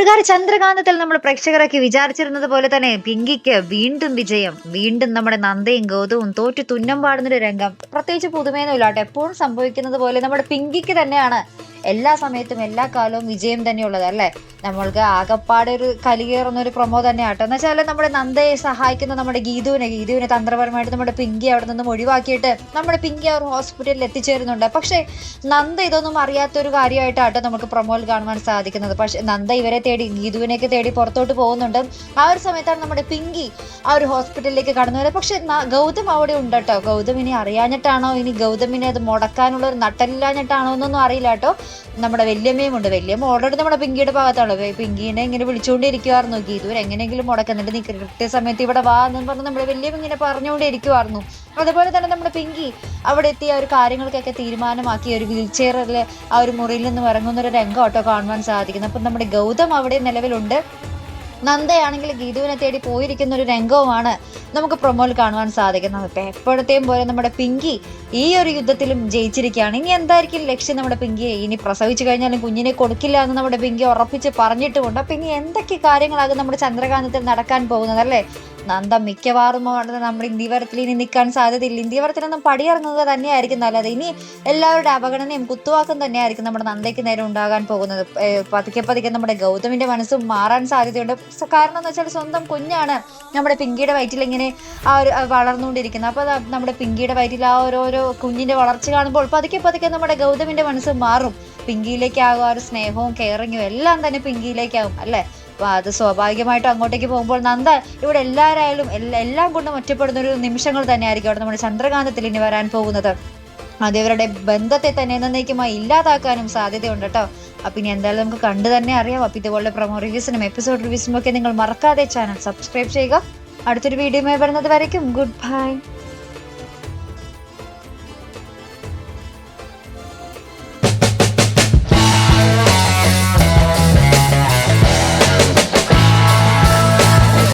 കൂട്ടുകാർ, ചന്ദ്രകാന്തത്തിൽ നമ്മൾ പ്രേക്ഷകരൊക്കെ വിചാരിച്ചിരുന്നത് പോലെ തന്നെ പിങ്കിക്ക് വീണ്ടും വിജയം. വീണ്ടും നമ്മുടെ നന്ദയും ഗൗതവും തോറ്റു തുന്നം പാടുന്നൊരു രംഗം. പ്രത്യേകിച്ച് പുതുമയൊന്നുമില്ല കേട്ടോ. എപ്പോഴും സംഭവിക്കുന്നത് പോലെ നമ്മുടെ പിങ്കിക്ക് തന്നെയാണ് എല്ലാ സമയത്തും എല്ലാ കാലവും വിജയം തന്നെയുള്ളത് അല്ലേ. നമ്മൾക്ക് ആകപ്പാടെ ഒരു കലികേറുന്ന ഒരു പ്രൊമോ തന്നെ ആട്ടോ. എന്ന് വെച്ചാൽ നമ്മുടെ നന്ദയെ സഹായിക്കുന്ന നമ്മുടെ ഗീതുവിനെ തന്ത്രപരമായിട്ട് നമ്മുടെ പിങ്കി അവിടെ നിന്നും ഒഴിവാക്കിയിട്ട് നമ്മുടെ പിങ്കി ആ ഒരു ഹോസ്പിറ്റലിൽ എത്തിച്ചേരുന്നുണ്ട്. പക്ഷേ നന്ദ ഇതൊന്നും അറിയാത്തൊരു കാര്യമായിട്ടാട്ടോ നമുക്ക് പ്രൊമോയിൽ കാണുവാൻ സാധിക്കുന്നത്. പക്ഷെ നന്ദ ഇവരെ തേടി ഗീതുവിനെയൊക്കെ തേടി പുറത്തോട്ട് പോകുന്നുണ്ട്. ആ ഒരു സമയത്താണ് നമ്മുടെ പിങ്കി ആ ഒരു ഹോസ്പിറ്റലിലേക്ക് കടന്നു വരുന്നത്. പക്ഷെ ഗൗതം അവിടെ ഉണ്ട് കേട്ടോ. ഗൗതം ഇനി അറിയാഞ്ഞിട്ടാണോ, ഇനി ഗൗതമിനെ അത് മുടക്കാനുള്ള ഒരു നട്ടലില്ലാഞ്ഞിട്ടാണോ എന്നൊന്നും അറിയില്ല കേട്ടോ. നമ്മുടെ വല്യമ്മയും ഉണ്ട്. വല്യമ്മ ഓൾറെഡി നമ്മുടെ പിങ്കിയുടെ ഭാഗത്താണ്. പിങ്കിനെ ഇങ്ങനെ വിളിച്ചുകൊണ്ടിരിക്കുവായിരുന്നു, ഗീതു എങ്ങനെയെങ്കിലും മുടക്കുന്നുണ്ട്, നീ കൃത്യസമയത്ത് ഇവിടെ വാ എന്നും പറഞ്ഞ് നമ്മുടെ വല്യമ്മ ഇങ്ങനെ പറഞ്ഞുകൊണ്ടിരിക്കുവായിരുന്നു. അതുപോലെ തന്നെ നമ്മുടെ പിങ്കി അവിടെ എത്തി ആ ഒരു കാര്യങ്ങൾക്കൊക്കെ തീരുമാനമാക്കി ഒരു വീൽ ചെയറിൽ ആ ഒരു മുറിയിൽ നിന്ന് ഇറങ്ങുന്ന ഒരു രംഗം കേട്ടോ കാണുവാൻ സാധിക്കുന്നത്. അപ്പം നമ്മുടെ ഗൗതം അവിടെ നിലവിലുണ്ട്. നന്ദയാണെങ്കിൽ ഗീതുവിനെ തേടി പോയിരിക്കുന്ന ഒരു രംഗവുമാണ് നമുക്ക് പ്രൊമോയിൽ കാണുവാൻ സാധിക്കുന്നത്. ഇപ്പം എപ്പോഴത്തെയും പോലെ നമ്മുടെ പിങ്കി ഈ ഒരു യുദ്ധത്തിലും ജയിച്ചിരിക്കുകയാണ്. ഇനി എന്തായിരിക്കും ലക്ഷ്യം നമ്മുടെ പിങ്കിയെ? ഇനി പ്രസവിച്ചു കഴിഞ്ഞാലും കുഞ്ഞിനെ കൊടുക്കില്ല എന്ന് നമ്മുടെ പിങ്കി ഉറപ്പിച്ച് പറഞ്ഞിട്ടുമുണ്ട്. അപ്പം ഇനി എന്തൊക്കെ കാര്യങ്ങളാകും നമ്മുടെ ചന്ദ്രകാന്തത്തിൽ നടക്കാൻ പോകുന്നത് അല്ലേ. നന്ദ മിക്കവാറും നമ്മുടെ ഇന്ത്യവരത്തിൽ ഇനി നിൽക്കാൻ സാധ്യതയില്ല. ഇന്ത്യവരത്തിലൊന്നും പടിയിറങ്ങുക തന്നെയായിരിക്കും നല്ലത്. ഇനി എല്ലാവരുടെ അവഗണനയും കുത്തുവാക്കും തന്നെയായിരിക്കും നമ്മുടെ നന്ദയ്ക്ക് നേരെ ഉണ്ടാകാൻ പോകുന്നത്. പതുക്കെ നമ്മുടെ ഗൗതമിന്റെ മനസ്സും മാറാൻ സാധ്യതയുണ്ട്. കാരണം എന്ന് വെച്ചാൽ സ്വന്തം കുഞ്ഞാണ് നമ്മുടെ പിങ്കിയുടെ വയറ്റിൽ ഇങ്ങനെ ആ ഒരു വളർന്നുകൊണ്ടിരിക്കുന്നത്. അപ്പോൾ നമ്മുടെ പിങ്കിയുടെ വയറ്റിൽ ആ ഓരോരോ കുഞ്ഞിന്റെ വളർച്ച കാണുമ്പോൾ പതുക്കെ നമ്മുടെ ഗൗതമിന്റെ മനസ്സ് മാറും. പിങ്കിയിലേക്കാകും ആ ഒരു സ്നേഹവും കെയറിങ്ങും എല്ലാം തന്നെ പിങ്കിയിലേക്കാകും അല്ലേ. അപ്പോൾ അത് സ്വാഭാവികമായിട്ടും അങ്ങോട്ടേക്ക് പോകുമ്പോൾ നന്ദ ഇവിടെ എല്ലാവരായാലും എല്ലാം കൊണ്ടും ഒറ്റപ്പെടുന്ന ഒരു നിമിഷങ്ങൾ തന്നെയായിരിക്കും അവിടെ നമ്മുടെ ചന്ദ്രകാന്തത്തിൽ ഇനി വരാൻ പോകുന്നത്. അത് ഇവരുടെ ബന്ധത്തെ തന്നെ എന്നേക്കുമായി ഇല്ലാതാക്കാനും സാധ്യതയുണ്ട് കേട്ടോ. അപ്പം ഇനി എന്തായാലും നമുക്ക് കണ്ടു തന്നെ അറിയാം. അപ്പം ഇതുപോലെ പ്രൊമോ റിവ്യൂസിനും എപ്പിസോഡ് റിവ്യൂസിനും ഒക്കെ നിങ്ങൾ മറക്കാതെ ചാനൽ സബ്സ്ക്രൈബ് ചെയ്യുക. അടുത്തൊരു വീഡിയോയുമായി വരുന്നത് വരയ്ക്കും ഗുഡ് ബൈ.